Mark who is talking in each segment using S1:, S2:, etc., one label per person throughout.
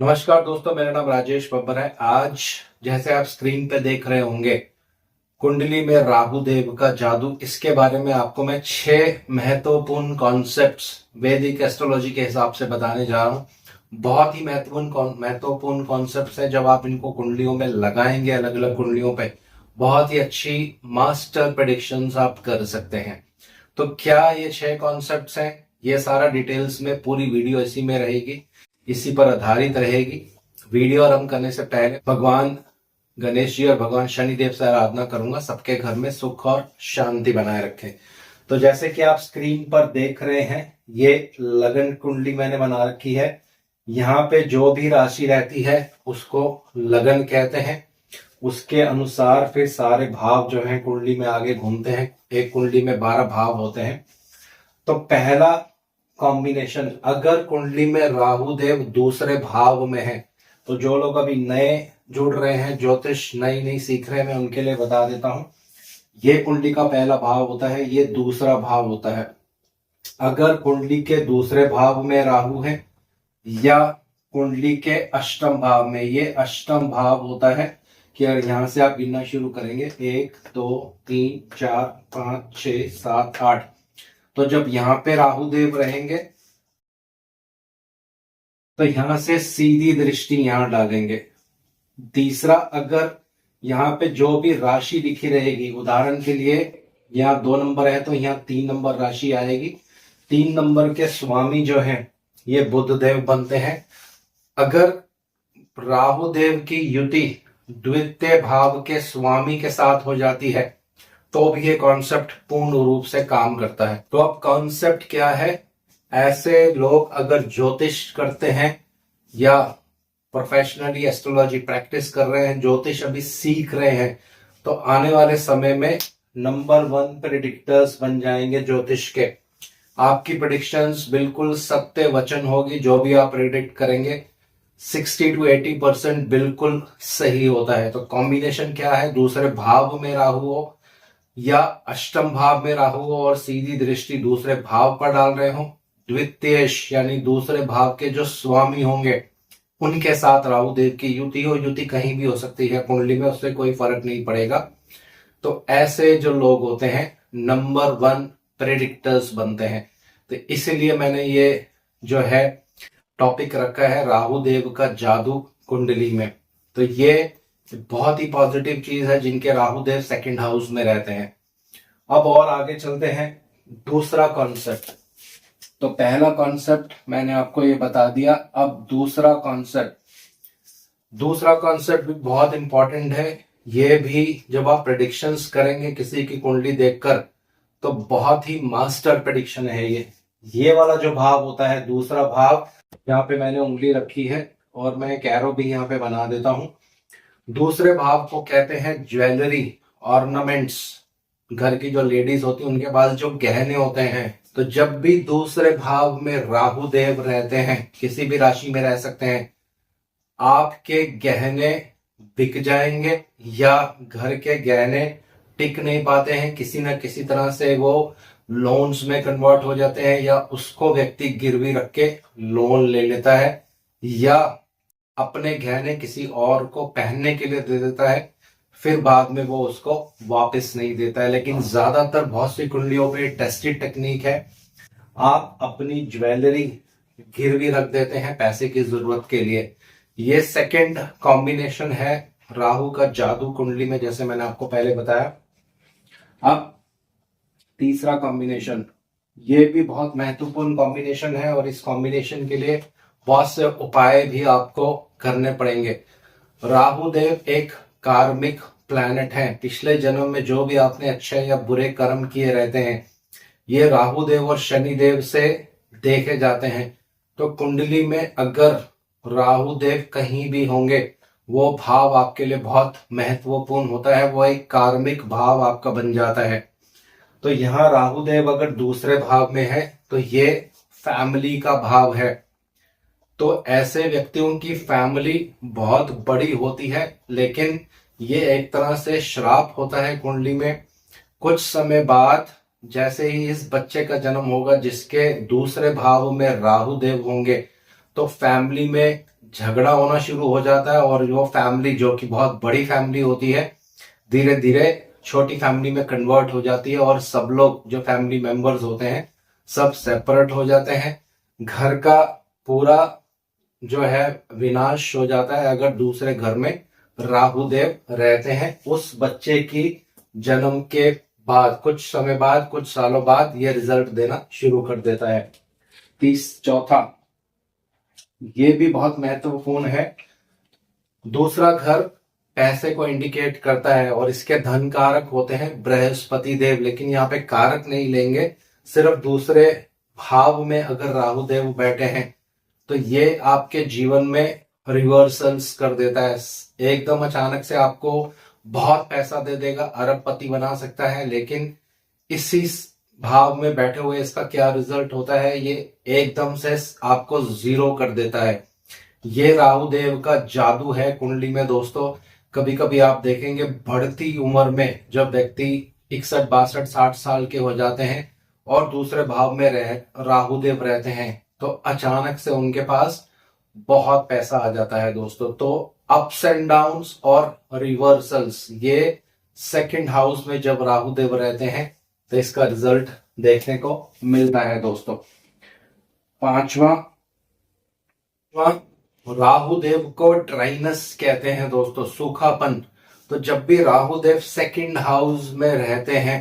S1: नमस्कार दोस्तों, मेरा नाम राजेश बब्बर है। आज जैसे आप स्क्रीन पे देख रहे होंगे, कुंडली में राहु देव का जादू, इसके बारे में आपको मैं 6 महत्वपूर्ण कॉन्सेप्ट्स वैदिक एस्ट्रोलॉजी के हिसाब से बताने जा रहा हूँ। बहुत ही महत्वपूर्ण कॉन्सेप्ट्स है। जब आप इनको कुंडलियों में लगाएंगे, अलग अलग कुंडलियों पे, बहुत ही अच्छी मास्टर प्रेडिक्शंस आप कर सकते हैं। तो क्या ये 6 कॉन्सेप्ट्स हैं? ये सारा डिटेल्स में पूरी वीडियो इसी में रहेगी, इसी पर आधारित रहेगी। वीडियो आरंभ करने से पहले भगवान गणेश जी और भगवान शनिदेव से आराधना करूंगा, सबके घर में सुख और शांति बनाए रखें। तो जैसे कि आप स्क्रीन पर देख रहे हैं, ये लगन कुंडली मैंने बना रखी है। यहाँ पे जो भी राशि रहती है उसको लगन कहते हैं। उसके अनुसार फिर सारे भाव जो हैं कुंडली में आगे घूमते हैं। एक कुंडली में 12 भाव होते हैं। तो पहला कॉम्बिनेशन, अगर कुंडली में राहु देव दूसरे भाव में है, तो जो लोग अभी नए जुड़ रहे हैं, ज्योतिष नई नई सीख रहे हैं, मैं उनके लिए बता देता हूं। ये कुंडली का पहला भाव होता है, ये दूसरा भाव होता है। अगर कुंडली के दूसरे भाव में राहु है या कुंडली के अष्टम भाव में, ये अष्टम भाव होता है कि अगर यहां से आप गिनना शुरू करेंगे 1 2 3 4 5 6 7 8, तो जब यहां पे राहु देव रहेंगे तो यहां से सीधी दृष्टि यहां डालेंगे। तीसरा, अगर यहाँ पे जो भी राशि लिखी रहेगी, उदाहरण के लिए यहाँ 2 नंबर है तो यहाँ 3 नंबर राशि आएगी। 3 नंबर के स्वामी जो हैं ये बुध देव बनते हैं। अगर राहु देव की युति द्वितीय भाव के स्वामी के साथ हो जाती है तो भी ये कॉन्सेप्ट पूर्ण रूप से काम करता है। तो अब कॉन्सेप्ट क्या है? ऐसे लोग अगर ज्योतिष करते हैं या प्रोफेशनली एस्ट्रोलॉजी प्रैक्टिस कर रहे हैं, ज्योतिष अभी सीख रहे हैं, तो आने वाले समय में नंबर 1 प्रेडिक्टर्स बन जाएंगे ज्योतिष के। आपकी प्रेडिक्शंस बिल्कुल सत्य वचन होगी। जो भी आप प्रेडिक्ट करेंगे 60 to 80% बिल्कुल सही होता है। तो कॉम्बिनेशन क्या है? दूसरे भाव में राहु हो या अष्टम भाव में राहु हो और सीधी दृष्टि दूसरे भाव पर डाल रहे हो, द्वितीयश यानी दूसरे भाव के जो स्वामी होंगे उनके साथ राहु देव की युति हो। युति कहीं भी हो सकती है कुंडली में, उससे कोई फर्क नहीं पड़ेगा। तो ऐसे जो लोग होते हैं नंबर 1 प्रेडिक्टर्स बनते हैं। तो इसलिए मैंने ये जो है टॉपिक रखा है राहु देव का जादू कुंडली में। तो ये बहुत ही पॉजिटिव चीज है जिनके राहु देव सेकंड हाउस में रहते हैं। अब और आगे चलते हैं, दूसरा कॉन्सेप्ट। तो पहला कॉन्सेप्ट मैंने आपको ये बता दिया। अब दूसरा कॉन्सेप्ट भी बहुत इंपॉर्टेंट है। ये भी जब आप प्रेडिक्शंस करेंगे किसी की कुंडली देखकर, तो बहुत ही मास्टर प्रेडिक्शन है ये वाला जो भाव होता है, दूसरा भाव, यहाँ पे मैंने उंगली रखी है और मैं एक एरो भी यहाँ पे बना देता हूं। दूसरे भाव को कहते हैं ज्वेलरी, ऑर्नामेंट्स। घर की जो लेडीज होती है उनके पास जो गहने होते हैं। तो जब भी दूसरे भाव में राहु देव रहते हैं, किसी भी राशि में रह सकते हैं, आपके गहने बिक जाएंगे या घर के गहने टिक नहीं पाते हैं, किसी ना किसी तरह से वो लोन्स में कन्वर्ट हो जाते हैं, या उसको व्यक्ति गिरवी रख के लोन ले लेता है, या अपने गहने किसी और को पहनने के लिए दे देता है, फिर बाद में वो उसको वापस नहीं देता है। लेकिन ज्यादातर बहुत सी कुंडलियों पे टेस्टेड टेक्निक है, आप अपनी ज्वेलरी गिरवी रख देते हैं पैसे की जरूरत के लिए। ये सेकंड कॉम्बिनेशन है राहु का जादू कुंडली में, जैसे मैंने आपको पहले बताया। अब तीसरा कॉम्बिनेशन, ये भी बहुत महत्वपूर्ण कॉम्बिनेशन है और इस कॉम्बिनेशन के लिए बहुत से उपाय भी आपको करने पड़ेंगे। राहु देव एक कार्मिक प्लैनेट है। पिछले जन्म में जो भी आपने अच्छे या बुरे कर्म किए रहते हैं, ये राहु देव और शनि देव से देखे जाते हैं। तो कुंडली में अगर राहु देव कहीं भी होंगे, वो भाव आपके लिए बहुत महत्वपूर्ण होता है, वो एक कार्मिक भाव आपका बन जाता है। तो यहाँ राहु देव अगर दूसरे भाव में है तो ये फैमिली का भाव है। तो ऐसे व्यक्तियों की फैमिली बहुत बड़ी होती है, लेकिन ये एक तरह से श्राप होता है कुंडली में। कुछ समय बाद जैसे ही इस बच्चे का जन्म होगा जिसके दूसरे भाव में राहु देव होंगे, तो फैमिली में झगड़ा होना शुरू हो जाता है और वो फैमिली जो कि बहुत बड़ी फैमिली होती है धीरे धीरे छोटी फैमिली में कन्वर्ट हो जाती है और सब लोग जो फैमिली मेंबर्स होते हैं सब सेपरेट हो जाते हैं। घर का पूरा जो है विनाश हो जाता है अगर दूसरे घर में राहु देव रहते हैं। उस बच्चे की जन्म के बाद कुछ समय बाद, कुछ सालों बाद ये रिजल्ट देना शुरू कर देता है। चौथा, ये भी बहुत महत्वपूर्ण है। दूसरा घर पैसे को इंडिकेट करता है और इसके धन कारक होते हैं बृहस्पति देव, लेकिन यहाँ पे कारक नहीं लेंगे, सिर्फ दूसरे भाव में अगर राहु देव बैठे हैं तो ये आपके जीवन में रिवर्सल्स कर देता है। एकदम अचानक से आपको बहुत पैसा दे देगा, अरबपति बना सकता है, लेकिन इसी भाव में बैठे हुए इसका क्या रिजल्ट होता है, ये एकदम से आपको जीरो कर देता है। ये राहु देव का जादू है कुंडली में दोस्तों। कभी कभी आप देखेंगे बढ़ती उम्र में जब व्यक्ति 61, 62, 60 साल के हो जाते हैं और दूसरे भाव में राहु देव रहते हैं तो अचानक से उनके पास बहुत पैसा आ जाता है दोस्तों। तो अप्स एंड डाउन्स और रिवर्सल्स ये सेकंड हाउस में जब राहु देव रहते हैं तो इसका रिजल्ट देखने को मिलता है दोस्तों। पांचवा, राहु देव को ड्राइनेस कहते हैं दोस्तों, सूखापन। तो जब भी राहु देव सेकंड हाउस में रहते हैं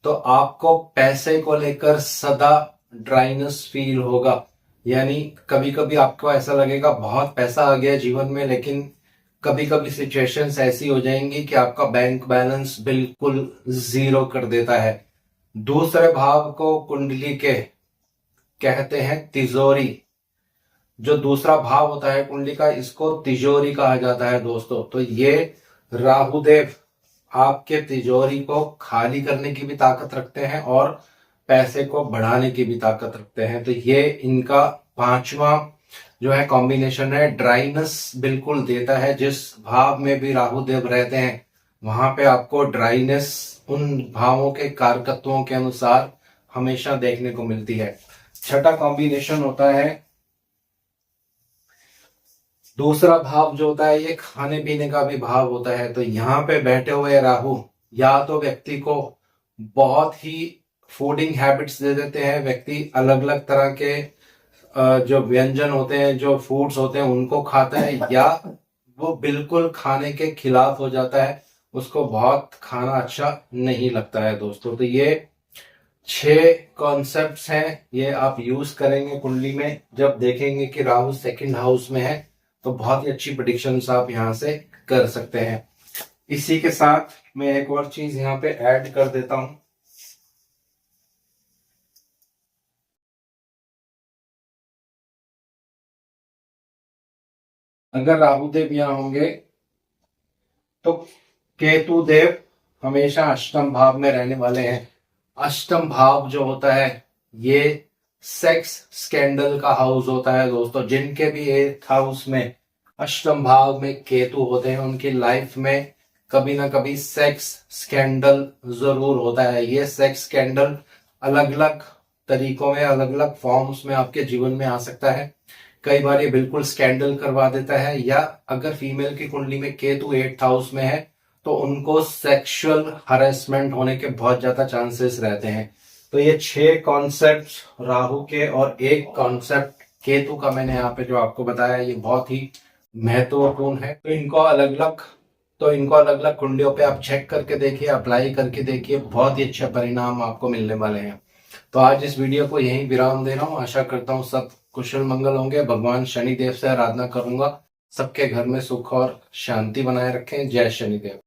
S1: तो आपको पैसे को लेकर सदा ड्राइनेस फील होगा। यानी कभी कभी आपको ऐसा लगेगा बहुत पैसा आ गया जीवन में, लेकिन कभी कभी सिचुएशंस ऐसी हो जाएंगी कि आपका बैंक बैलेंस बिल्कुल जीरो कर देता है। दूसरे भाव को कुंडली के कहते हैं तिजोरी। जो दूसरा भाव होता है कुंडली का इसको तिजोरी कहा जाता है दोस्तों। तो ये राहु देव आपके तिजोरी को खाली करने की भी ताकत रखते हैं और पैसे को बढ़ाने की भी ताकत रखते हैं। तो ये इनका पांचवा जो है कॉम्बिनेशन है। ड्राइनेस बिल्कुल देता है, जिस भाव में भी राहु देव रहते हैं वहां पे आपको ड्राइनेस उन भावों के कारकत्वों के अनुसार हमेशा देखने को मिलती है। छठा कॉम्बिनेशन होता है, दूसरा भाव जो होता है ये खाने पीने का भी भाव होता है। तो यहाँ पे बैठे हुए राहु या तो व्यक्ति को बहुत ही फूडिंग हैबिट्स दे देते हैं, व्यक्ति अलग अलग तरह के जो व्यंजन होते हैं, जो फूड्स होते हैं उनको खाता है, या वो बिल्कुल खाने के खिलाफ हो जाता है, उसको बहुत खाना अच्छा नहीं लगता है दोस्तों। तो ये 6 कॉन्सेप्ट्स हैं, ये आप यूज करेंगे कुंडली में। जब देखेंगे कि राहु सेकंड हाउस में है तो बहुत ही अच्छी प्रेडिक्शंस आप यहां से कर सकते हैं। इसी के साथ मैं एक और चीज यहाँ पे ऐड कर देता हूं। अगर राहु देव यहां होंगे तो केतु देव हमेशा अष्टम भाव में रहने वाले हैं। अष्टम भाव जो होता है ये सेक्स स्कैंडल का हाउस होता है दोस्तों। जिनके भी 8th हाउस में अष्टम भाव में केतु होते हैं उनकी लाइफ में कभी ना कभी सेक्स स्कैंडल जरूर होता है। ये सेक्स स्कैंडल अलग अलग तरीकों में, अलग अलग फॉर्म्स में आपके जीवन में आ सकता है। कई बार ये बिल्कुल स्कैंडल करवा देता है, या अगर फीमेल की कुंडली में केतु 8th हाउस में है तो उनको सेक्सुअल हरेसमेंट होने के बहुत ज्यादा चांसेस रहते हैं। तो ये 6 कॉन्सेप्ट राहु के और एक कॉन्सेप्ट केतु का मैंने यहाँ पे जो आपको बताया ये बहुत ही महत्वपूर्ण है। तो इनको अलग अलग कुंडलियों पे आप चेक करके देखिए, अप्लाई करके देखिए, बहुत ही अच्छे परिणाम आपको मिलने वाले हैं। तो आज इस वीडियो को यहीं विराम दे रहा हूँ। आशा करता हूँ सब कुशल मंगल होंगे। भगवान शनिदेव से आराधना करूंगा, सबके घर में सुख और शांति बनाए रखें। जय शनिदेव।